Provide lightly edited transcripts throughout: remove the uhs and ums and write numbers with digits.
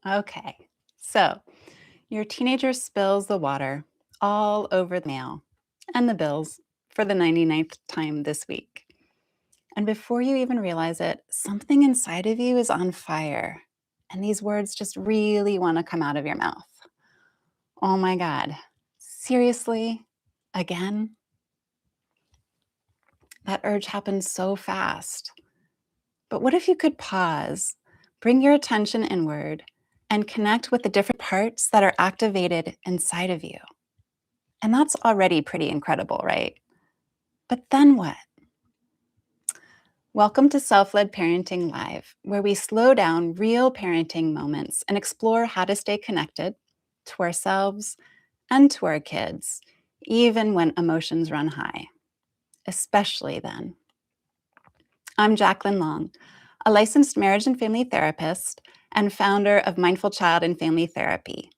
Okay, so your teenager spills the water all over the mail and the bills for the 99th time this week. And before you even realize it, something inside of you is on fire. And these words just really want to come out of your mouth. Oh my God, seriously? Again? That urge happens so fast. But what if you could pause, bring your attention inward, and connect with the different parts that are activated inside of you? And that's already pretty incredible, right? But then what? Welcome to Self-Led Parenting Live, where we slow down real parenting moments and explore how to stay connected to ourselves and to our kids, even when emotions run high, especially then. I'm Jacqueline Long, a licensed marriage and family therapist and founder of Mindful Child and Family Therapy.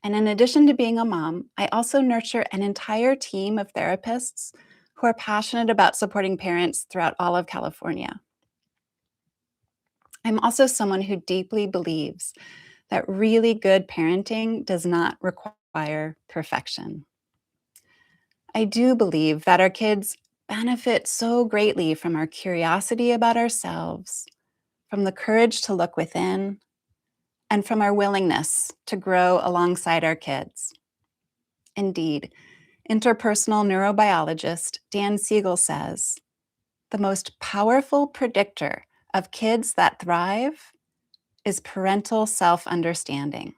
And in addition to being a mom, I also nurture an entire team of therapists who are passionate about supporting parents throughout all of California. I'm also someone who deeply believes that really good parenting does not require perfection. I do believe that our kids benefit so greatly from our curiosity about ourselves, from the courage to look within, and from our willingness to grow alongside our kids. Indeed, interpersonal neurobiologist Dan Siegel says, the most powerful predictor of kids that thrive is parental self-understanding.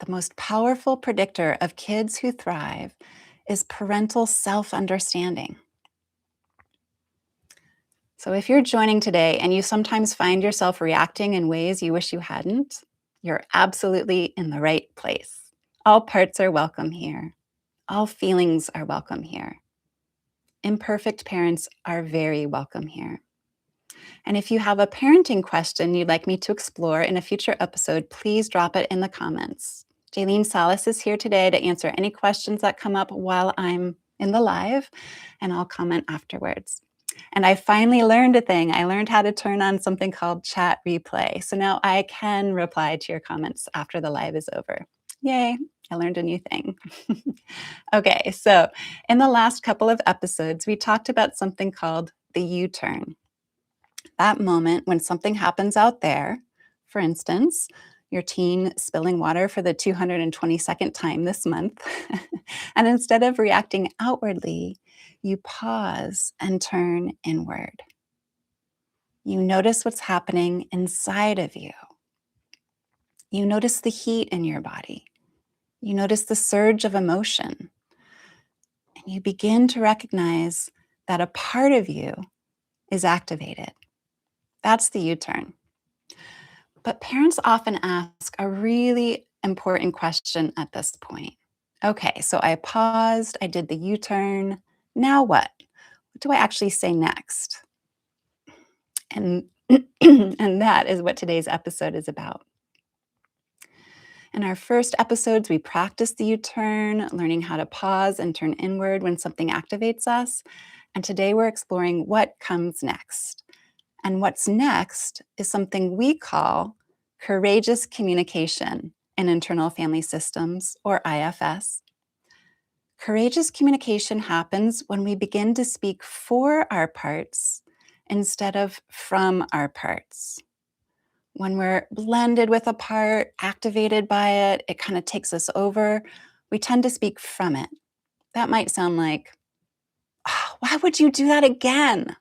The most powerful predictor of kids who thrive is parental self-understanding. So if you're joining today and you sometimes find yourself reacting in ways you wish you hadn't, you're absolutely in the right place. All parts are welcome here. All feelings are welcome here. Imperfect parents are very welcome here. And if you have a parenting question you'd like me to explore in a future episode, please drop it in the comments. Jaylene Salas is here today to answer any questions that come up while I'm in the live, and I'll comment afterwards. And I finally learned a thing. I learned how to turn on something called chat replay. So now I can reply to your comments after the live is over. Yay, I learned a new thing. Okay, so in the last couple of episodes, we talked about something called the U-turn. That moment when something happens out there, for instance, your teen spilling water for the 222nd time this month, and instead of reacting outwardly, you pause and turn inward. You notice what's happening inside of you. You notice the heat in your body. You notice the surge of emotion. And you begin to recognize that a part of you is activated. That's the U-turn. But parents often ask a really important question at this point. Okay, so I paused, I did the U-turn. Now what? What do I actually say next? And, and that is what today's episode is about. In our first episodes, we practiced the U-turn, learning how to pause and turn inward when something activates us. And today we're exploring what comes next. And what's next is something we call courageous communication in internal family systems, or IFS. Courageous communication happens when we begin to speak for our parts instead of from our parts. When we're blended with a part, activated by it, it kind of takes us over, we tend to speak from it. That might sound like, oh, why would you do that again?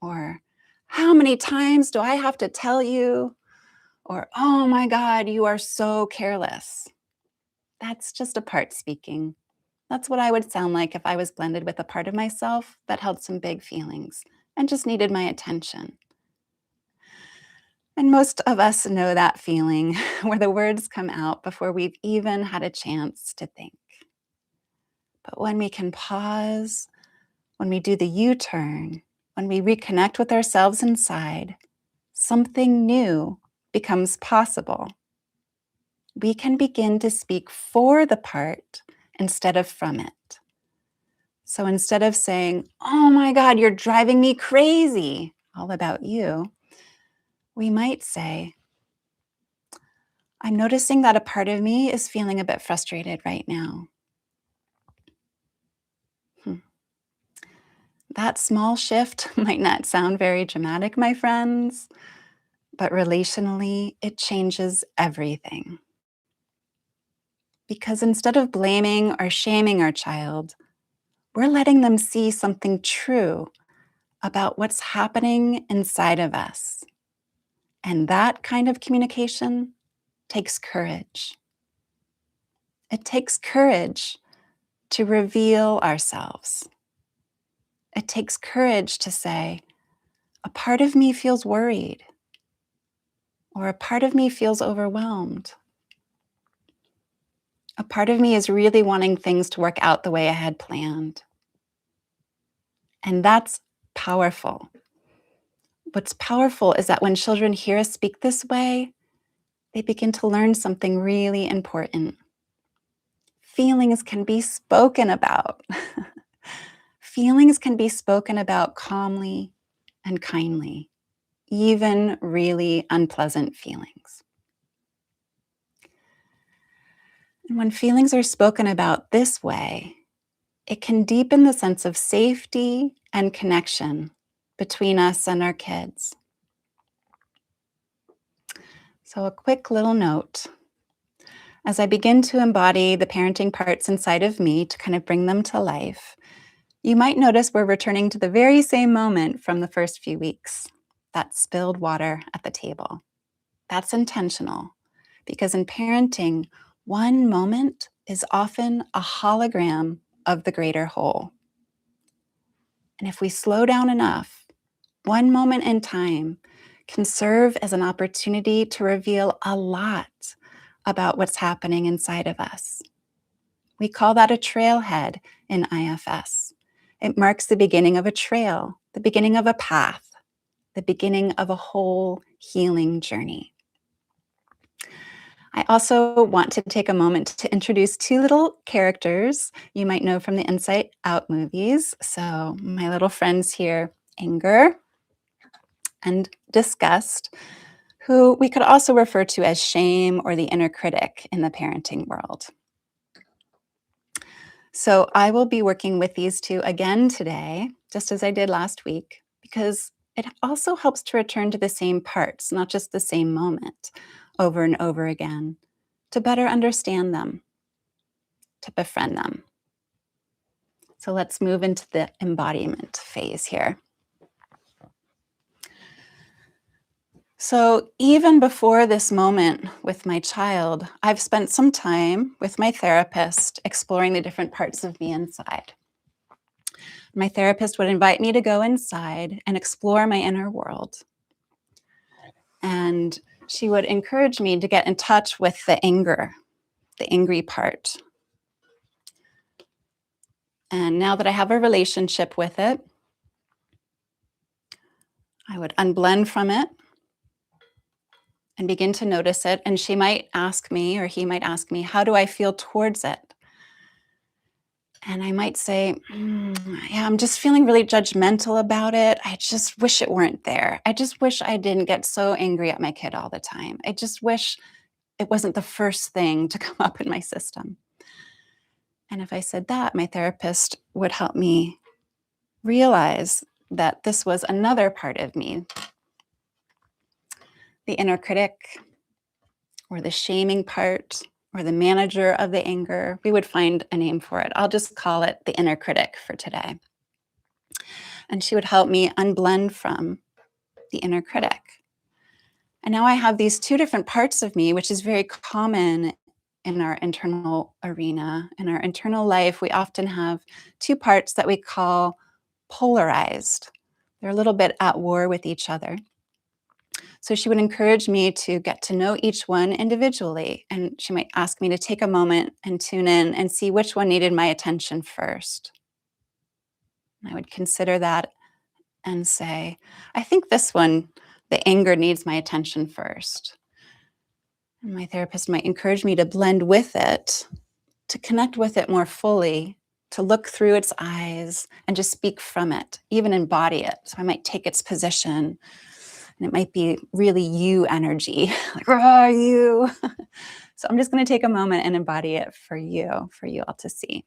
Or, how many times do I have to tell you? Or, oh my God, you are so careless. That's just a part speaking. That's what I would sound like if I was blended with a part of myself that held some big feelings and just needed my attention. And most of us know that feeling where the words come out before we've even had a chance to think. But when we can pause, when we do the U-turn, when we reconnect with ourselves inside, something new becomes possible. We can begin to speak for the part instead of from it. So instead of saying, oh my God, you're driving me crazy, all about you, we might say, I'm noticing that a part of me is feeling a bit frustrated right now. Hmm. That small shift might not sound very dramatic, my friends, but relationally, it changes everything. Because instead of blaming or shaming our child, we're letting them see something true about what's happening inside of us. And that kind of communication takes courage. It takes courage to reveal ourselves. It takes courage to say, a part of me feels worried, or a part of me feels overwhelmed. A part of me is really wanting things to work out the way I had planned. And that's powerful. What's powerful is that when children hear us speak this way, they begin to learn something really important. Feelings can be spoken about. Feelings can be spoken about calmly and kindly, even really unpleasant feelings. And when feelings are spoken about this way, it can deepen the sense of safety and connection between us and our kids. So, a quick little note. As I begin to embody the parenting parts inside of me to kind of bring them to life, you might notice we're returning to the very same moment from the first few weeks, that spilled water at the table. That's intentional because in parenting, one moment is often a hologram of the greater whole. And if we slow down enough, one moment in time can serve as an opportunity to reveal a lot about what's happening inside of us. We call that a trailhead in IFS. It marks the beginning of a trail, the beginning of a path, the beginning of a whole healing journey. I also want to take a moment to introduce two little characters you might know from the Inside Out movies. So, my little friends here, Anger and Disgust, who we could also refer to as shame or the inner critic in the parenting world. So I will be working with these two again today, just as I did last week, because it also helps to return to the same parts, not just the same moment, over and over again, to better understand them, to befriend them. So let's move into the embodiment phase here. So even before this moment with my child, I've spent some time with my therapist exploring the different parts of me inside. My therapist would invite me to go inside and explore my inner world. And she would encourage me to get in touch with the anger, the angry part. And now that I have a relationship with it, I would unblend from it and begin to notice it. And she might ask me, or he might ask me, how do I feel towards it? And I might say, yeah, I'm just feeling really judgmental about it. I just wish it weren't there. I just wish I didn't get so angry at my kid all the time. I just wish it wasn't the first thing to come up in my system. And if I said that, my therapist would help me realize that this was another part of me, the inner critic, or the shaming part, or the manager of the anger. We would find a name for it. I'll just call it the inner critic for today. And she would help me unblend from the inner critic. And now I have these two different parts of me, which is very common in our internal arena. In our internal life, we often have two parts that we call polarized. They're a little bit at war with each other. So she would encourage me to get to know each one individually. And she might ask me to take a moment and tune in and see which one needed my attention first. And I would consider that and say, I think this one, the anger, needs my attention first. And my therapist might encourage me to blend with it, to connect with it more fully, to look through its eyes and just speak from it, even embody it. So I might take its position And it might be really you energy, like, "Rah, you." So I'm just going to take a moment and embody it for you all to see.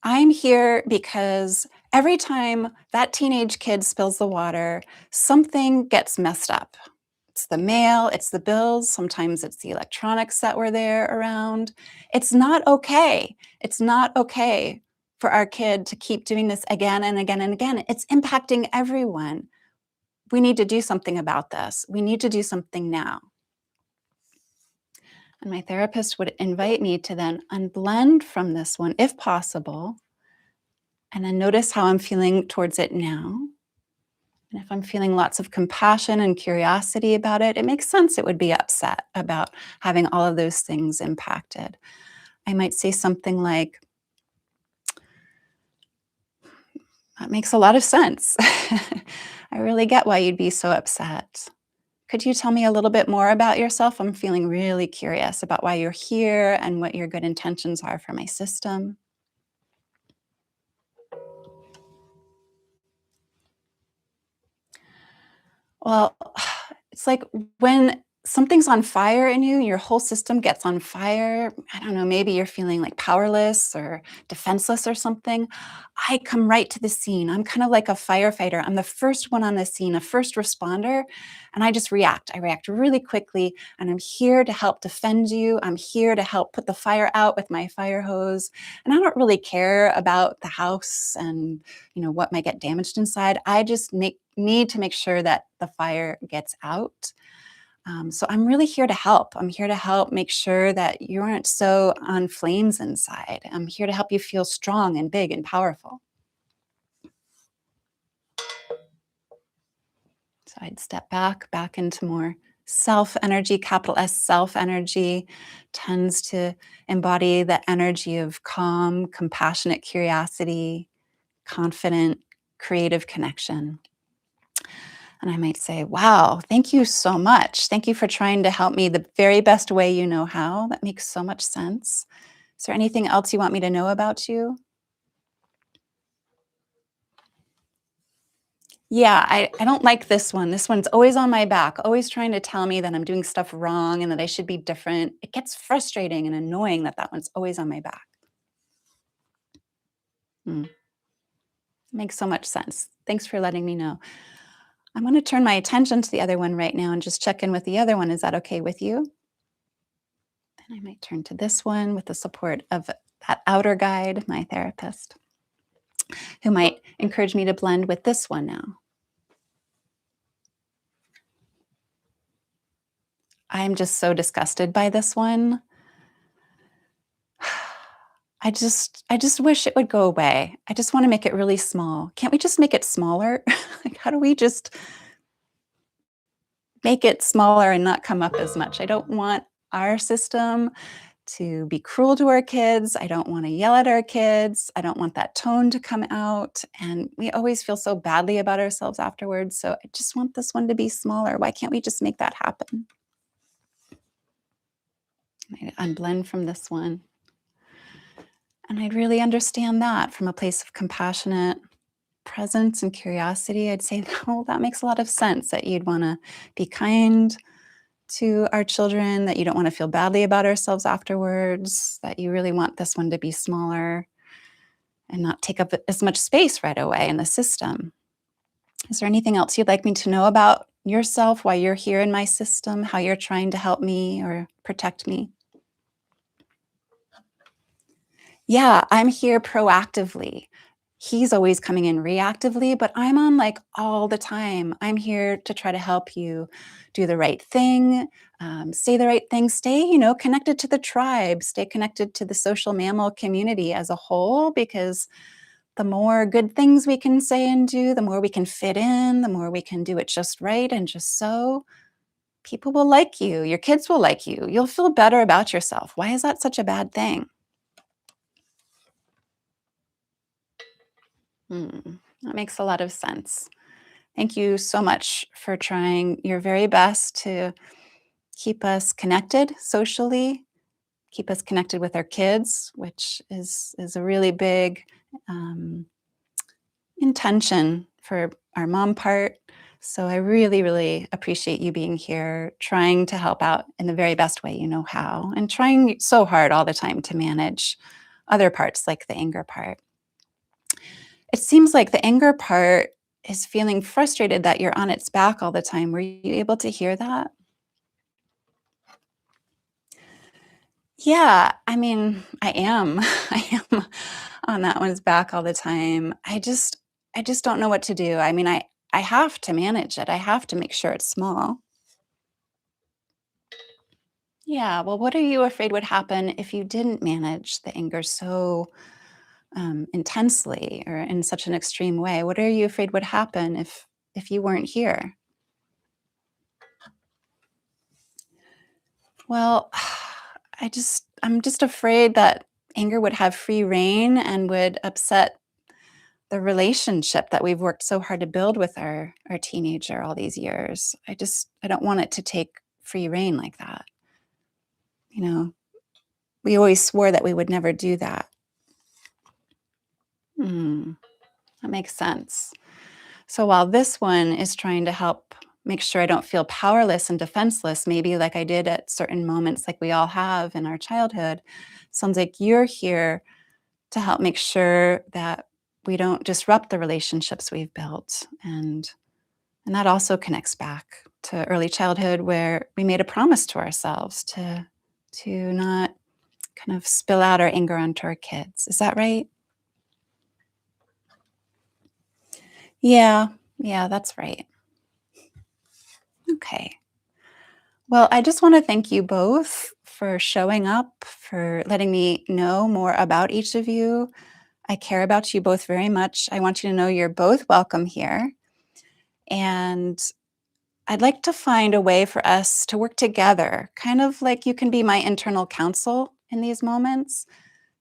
I'm here because every time that teenage kid spills the water, something gets messed up. It's the mail, it's the bills, sometimes it's the electronics that were there around. It's not okay. It's not okay for our kid to keep doing this again and again and again. It's impacting everyone. We need to do something about this. We need to do something now. And my therapist would invite me to then unblend from this one, if possible, and then notice how I'm feeling towards it now. And if I'm feeling lots of compassion and curiosity about it, it makes sense it would be upset about having all of those things impacted. I might say something like, that makes a lot of sense. I really get why you'd be so upset. Could you tell me a little bit more about yourself? I'm feeling really curious about why you're here and what your good intentions are for my system. Well, it's like when something's on fire in you, your whole system gets on fire. I don't know, maybe you're feeling like powerless or defenseless or something. I come right to the scene. I'm kind of like a firefighter. I'm the first one on the scene, a first responder, and I just react. I react really quickly, and I'm here to help defend you. I'm here to help put the fire out with my fire hose. And I don't really care about the house and what might get damaged inside. I just need to make sure that the fire gets out. So I'm really here to help. I'm here to help make sure that you aren't so on flames inside. I'm here to help you feel strong and big and powerful. So I'd step back into more self energy. Capital S self energy tends to embody the energy of calm, compassionate curiosity, confident, creative connection. And I might say, wow, thank you so much. Thank you for trying to help me the very best way you know how. That makes so much sense. Is there anything else you want me to know about you? Yeah, I don't like this one. This one's always on my back, always trying to tell me that I'm doing stuff wrong and that I should be different. It gets frustrating and annoying that that one's always on my back. Mm, makes so much sense. Thanks for letting me know. I'm going to turn my attention to the other one right now and just check in with the other one. Is that okay with you? Then I might turn to this one with the support of that outer guide, my therapist, who might encourage me to blend with this one now. I'm just so disgusted by this one. I just wish it would go away. I just want to make it really small. Can't we just make it smaller? Like, how do we just make it smaller and not come up as much? I don't want our system to be cruel to our kids. I don't want to yell at our kids. I don't want that tone to come out. And we always feel so badly about ourselves afterwards. So I just want this one to be smaller. Why can't we just make that happen? I'd unblend from this one. And I'd really understand that from a place of compassionate presence and curiosity. I'd say, oh, that makes a lot of sense that you'd want to be kind to our children, that you don't want to feel badly about ourselves afterwards, that you really want this one to be smaller and not take up as much space right away in the system. Is there anything else you'd like me to know about yourself, why you're here in my system, how you're trying to help me or protect me? Yeah, I'm here proactively. He's always coming in reactively, but I'm on like all the time. I'm here to try to help you do the right thing, say the right thing, stay, connected to the tribe, stay connected to the social mammal community as a whole, because the more good things we can say and do, the more we can fit in, the more we can do it just right and just so, people will like you. Your kids will like you. You'll feel better about yourself. Why is that such a bad thing? That makes a lot of sense. Thank you so much for trying your very best to keep us connected socially, keep us connected with our kids, which is a really big, um, intention for our mom part. So I really, really appreciate you being here, trying to help out in the very best way you know how, and trying so hard all the time to manage other parts like the anger part. It seems like the anger part is feeling frustrated that you're on its back all the time. Were you able to hear that? Yeah, I mean, I am. I am on that one's back all the time. I just don't know what to do. I mean, I have to manage it. I have to make sure it's small. Yeah, well, what are you afraid would happen if you didn't manage the anger so intensely or in such an extreme way? What are you afraid would happen if you weren't here? Well, I'm just afraid that anger would have free reign and would upset the relationship that we've worked so hard to build with our teenager all these years. I don't want it to take free reign like that. You know, we always swore that we would never do that. Hmm, that makes sense. So while this one is trying to help make sure I don't feel powerless and defenseless, maybe like I did at certain moments, like we all have in our childhood, sounds like you're here to help make sure that we don't disrupt the relationships we've built. And that also connects back to early childhood where we made a promise to ourselves to not kind of spill out our anger onto our kids. Is that right? Yeah. Yeah, that's right. Okay. Well, I just want to thank you both for showing up, for letting me know more about each of you. I care about you both very much. I want you to know you're both welcome here. And I'd like to find a way for us to work together, kind of like you can be my internal counsel in these moments.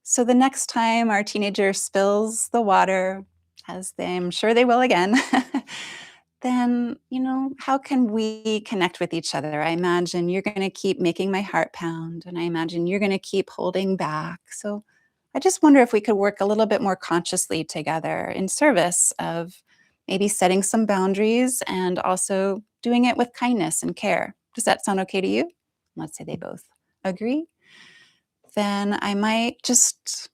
So the next time our teenager spills the water, as I'm sure they will again, then, how can we connect with each other? I imagine you're going to keep making my heart pound, and I imagine you're going to keep holding back. So I just wonder if we could work a little bit more consciously together in service of maybe setting some boundaries and also doing it with kindness and care. Does that sound okay to you? Let's say they both agree. Then I might just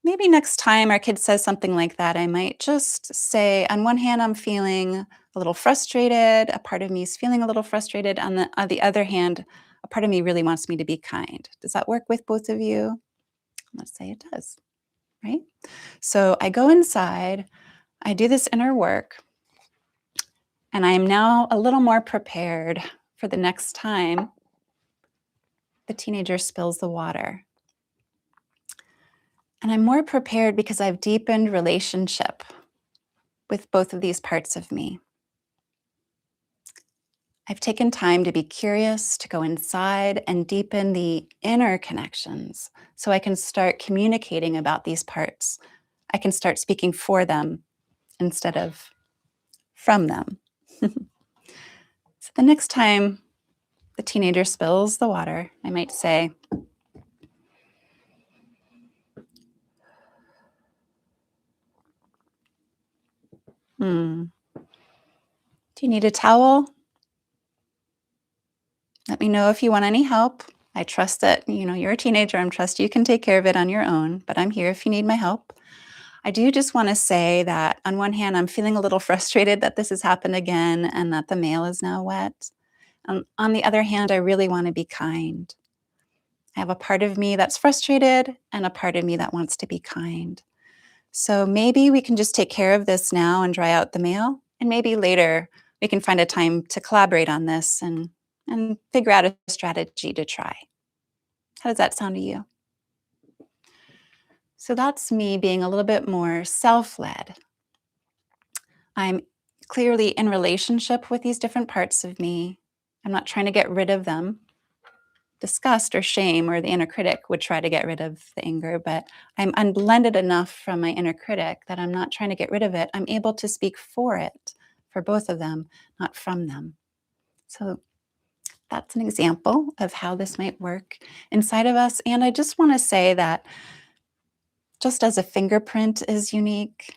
maybe next time our kid says something like that, I might just say, on one hand, I'm feeling a little frustrated. A part of me is feeling a little frustrated. On the other hand, a part of me really wants me to be kind. Does that work with both of you? Let's say it does, right? So I go inside, I do this inner work, and I am now a little more prepared for the next time the teenager spills the water. And I'm more prepared because I've deepened relationship with both of these parts of me. I've taken time to be curious, to go inside and deepen the inner connections so I can start communicating about these parts. I can start speaking for them instead of from them. So the next time the teenager spills the water, I might say, do you need a towel? Let me know if you want any help. I trust that, you're a teenager. I trust you can take care of it on your own, but I'm here if you need my help. I do just want to say that on one hand, I'm feeling a little frustrated that this has happened again and that the mail is now wet. On the other hand, I really want to be kind. I have a part of me that's frustrated and a part of me that wants to be kind. So maybe we can just take care of this now and dry out the mail. And maybe later we can find a time to collaborate on this and figure out a strategy to try. How does that sound to you? So that's me being a little bit more self-led. I'm clearly in relationship with these different parts of me. I'm not trying to get rid of them. Disgust or shame or the inner critic would try to get rid of the anger, but I'm unblended enough from my inner critic that I'm not trying to get rid of it. I'm able to speak for it, for both of them, not from them. So that's an example of how this might work inside of us. And I just want to say that just as a fingerprint is unique,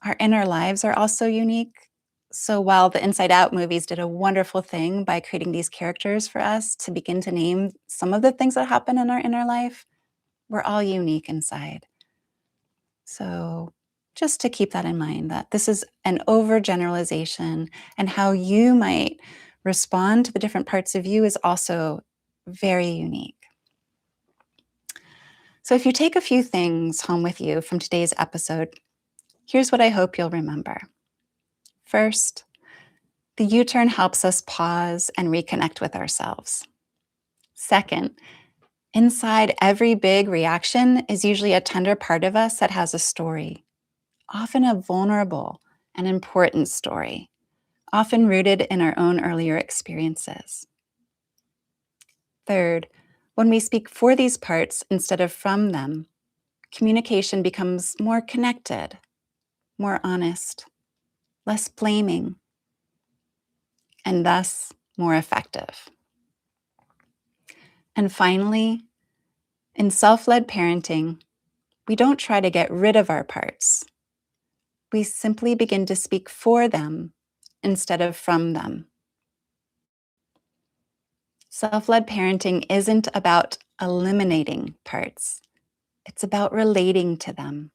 Our inner lives are also unique. So while the Inside Out movies did a wonderful thing by creating these characters for us to begin to name some of the things that happen in our inner life, we're all unique inside. So just to keep that in mind, that this is an overgeneralization, and how you might respond to the different parts of you is also very unique. So if you take a few things home with you from today's episode, here's what I hope you'll remember. First, the U-turn helps us pause and reconnect with ourselves. Second, inside every big reaction is usually a tender part of us that has a story, often a vulnerable and important story, often rooted in our own earlier experiences. Third, when we speak for these parts instead of from them, communication becomes more connected, more honest, less blaming, and thus more effective. And finally, in self-led parenting, we don't try to get rid of our parts. We simply begin to speak for them instead of from them. Self-led parenting isn't about eliminating parts. It's about relating to them.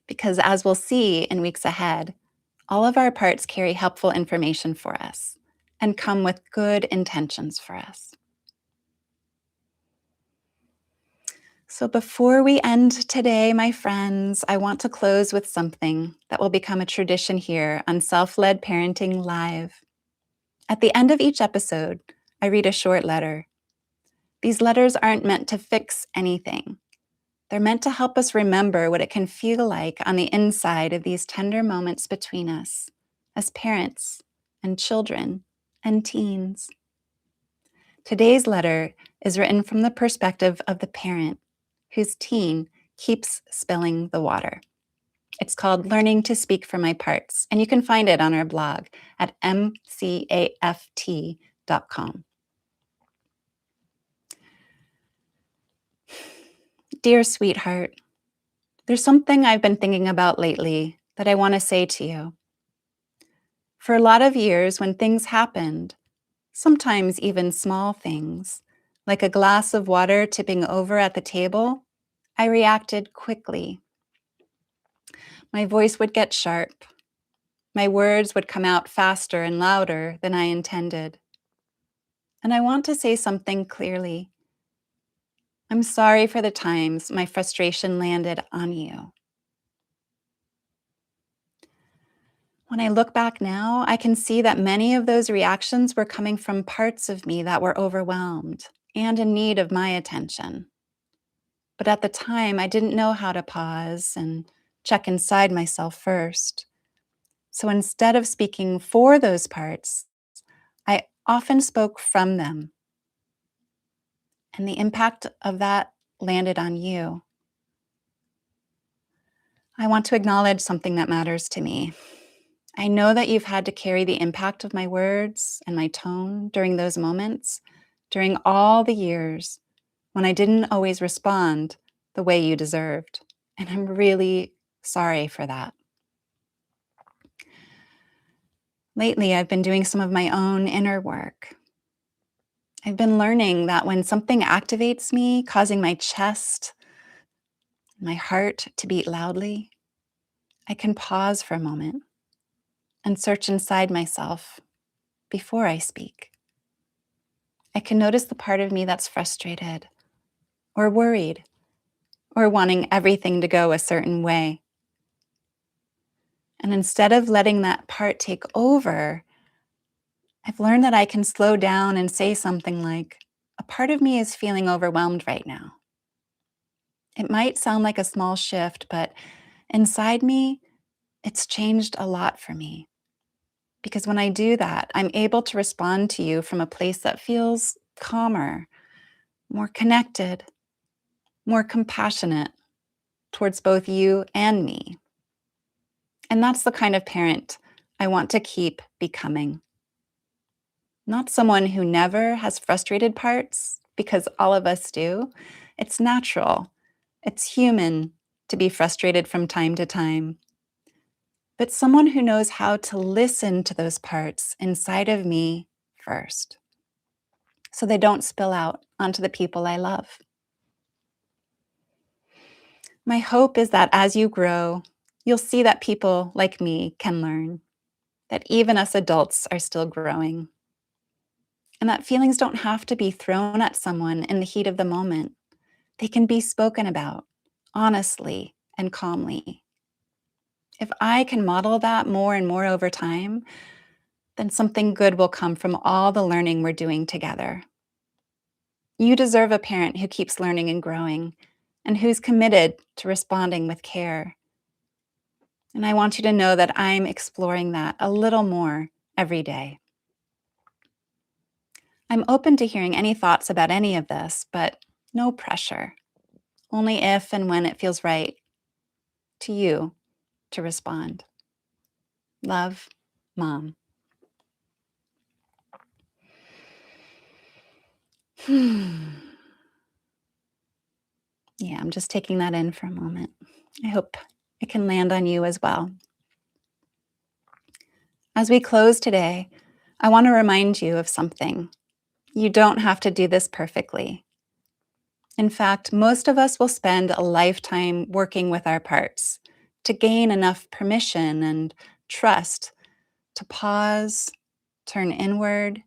Because as we'll see in weeks ahead, all of our parts carry helpful information for us and come with good intentions for us. So before we end today, my friends, I want to close with something that will become a tradition here on Self-Led Parenting Live. At the end of each episode, I read a short letter. These letters aren't meant to fix anything. They're meant to help us remember what it can feel like on the inside of these tender moments between us as parents and children and teens. Today's letter is written from the perspective of the parent whose teen keeps spilling the water. It's called Learning to Speak for My Parts, and you can find it on our blog at mcaft.com. Dear sweetheart, there's something I've been thinking about lately that I want to say to you. For a lot of years, when things happened, sometimes even small things, like a glass of water tipping over at the table, I reacted quickly. My voice would get sharp. My words would come out faster and louder than I intended. And I want to say something clearly. I'm sorry for the times my frustration landed on you. When I look back now, I can see that many of those reactions were coming from parts of me that were overwhelmed and in need of my attention. But at the time, I didn't know how to pause and check inside myself first. So instead of speaking for those parts, I often spoke from them. And the impact of that landed on you. I want to acknowledge something that matters to me. I know that you've had to carry the impact of my words and my tone during those moments, during all the years when I didn't always respond the way you deserved. And I'm really sorry for that. Lately, I've been doing some of my own inner work. I've been learning that when something activates me, causing my chest, my heart to beat loudly, I can pause for a moment and search inside myself before I speak. I can notice the part of me that's frustrated or worried or wanting everything to go a certain way. And instead of letting that part take over, I've learned that I can slow down and say something like, a part of me is feeling overwhelmed right now. It might sound like a small shift, but inside me, it's changed a lot for me. Because when I do that, I'm able to respond to you from a place that feels calmer, more connected, more compassionate towards both you and me. And that's the kind of parent I want to keep becoming. Not someone who never has frustrated parts, because all of us do. It's natural. It's human to be frustrated from time to time, but someone who knows how to listen to those parts inside of me first, so they don't spill out onto the people I love. My hope is that as you grow, you'll see that people like me can learn, that even us adults are still growing, and that feelings don't have to be thrown at someone in the heat of the moment. They can be spoken about honestly and calmly. If I can model that more and more over time, then something good will come from all the learning we're doing together. You deserve a parent who keeps learning and growing and who's committed to responding with care. And I want you to know that I'm exploring that a little more every day. I'm open to hearing any thoughts about any of this, but no pressure. Only if and when it feels right to you to respond. Love, Mom. Yeah, I'm just taking that in for a moment. I hope it can land on you as well. As we close today, I want to remind you of something. You don't have to do this perfectly. In fact, most of us will spend a lifetime working with our parts to gain enough permission and trust to pause, turn inward,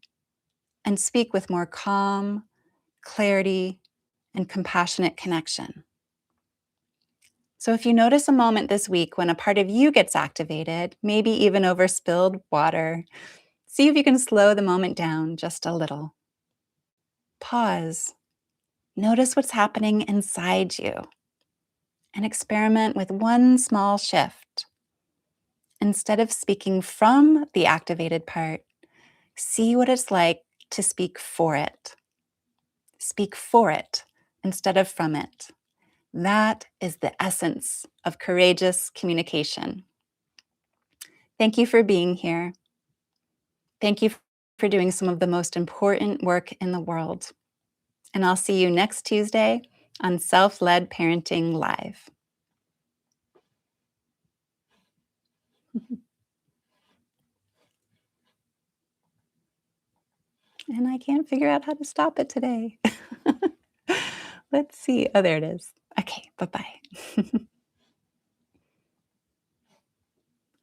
and speak with more calm, clarity, and compassionate connection. So if you notice a moment this week when a part of you gets activated, maybe even over spilled water, see if you can slow the moment down just a little. Pause. Notice what's happening inside you and experiment with one small shift. Instead of speaking from the activated part, see what it's like to speak for it. Speak for it instead of from it. That is the essence of courageous communication. Thank you for being here. Thank you for doing some of the most important work in the world. And I'll see you next Tuesday on Self-Led Parenting Live. And I can't figure out how to stop it today. Let's see. Oh, there it is. Okay, bye-bye.